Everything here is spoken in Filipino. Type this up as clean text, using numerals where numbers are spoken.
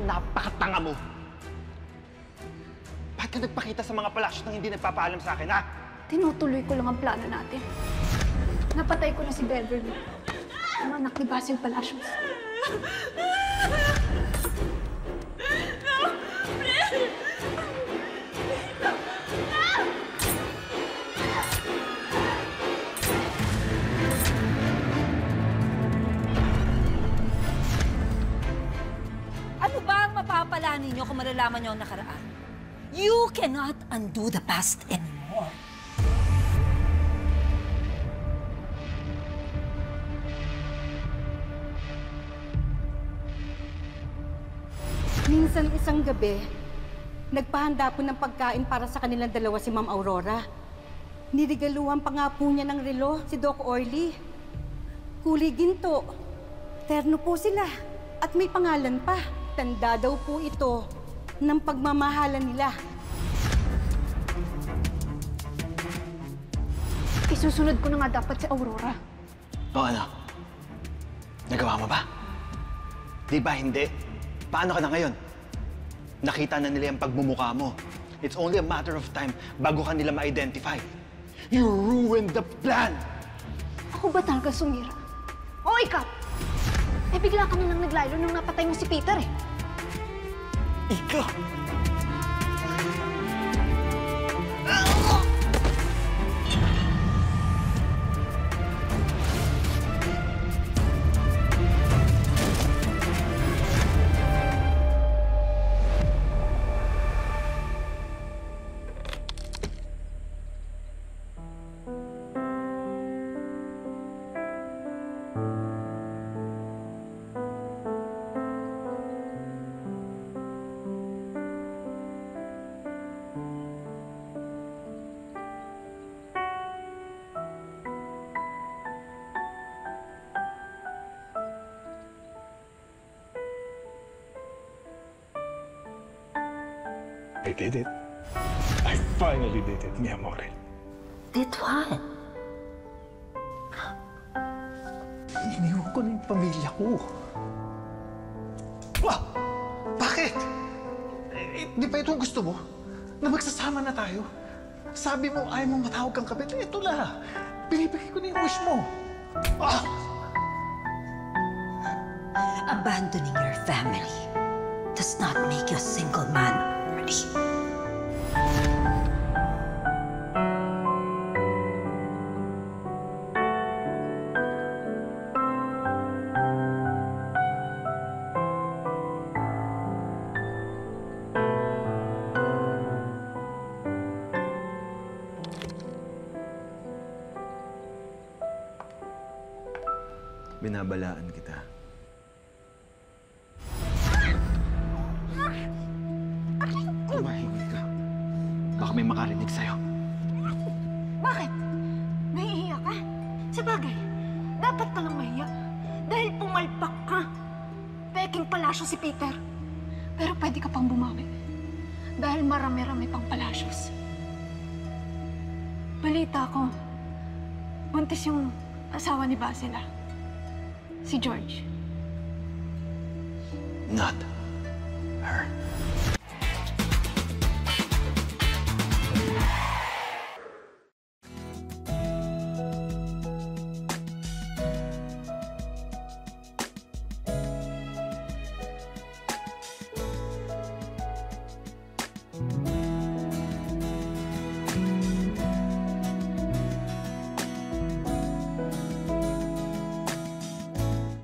napakatanga mo. Bakit ka nagpakita sa mga palasyo nang hindi nagpapaalam sa akin, ha? Tinutuloy ko lang ang plano natin. Napatay ko na si Beverly, ang anak ni Basil Palacios. Ano ba ang mapapala ninyo kung malalaman nyo ang nakaraan? You cannot undo the past anymore. Minsan isang gabi, nagpahanda po ng pagkain para sa kanilang dalawa si Ma'am Aurora. Nirigaluhan pa nga po niya ng relo si Doc Orly. Kulay ginto. Terno po sila. At may pangalan pa. Tanda daw po ito ng pagmamahalan nila. Isusunod ko na nga dapat si Aurora. O ano? Nagawa mo ba? Di ba hindi? Paano ka na ngayon? Nakita na nila yung pagmumukha mo. It's only a matter of time bago ka nila ma-identify. You ruined the plan! Ako ba talaga sumira? O ikaw? Eh bigla ka na lang naglaylo nung napatay mo si Peter eh. Ikaw! I did it. I finally did it, mi amore. Did what? Iniwan ko na yung pamilya ko. Wow! Bakit? Di ba ito ang gusto mo? Na magsasama na tayo? Sabi mo, ayaw mo matawag kang kabit. Ito na. Binibigay ko na yung wish mo. Ah! Abandoning your family does not make you a single man. Binabalaan kita. Tumahimik ka. Baka may makarinig sa'yo. Bakit? Nahihiya ka? Sabagay, dapat ka lang mahiya. Dahil pumalpak ka. Peking palasyo si Peter. Pero pwede ka pang bumawi. Dahil marami-rami pang palasyos. Balita ko, buntis yung asawa ni Basil. Si George. Not her.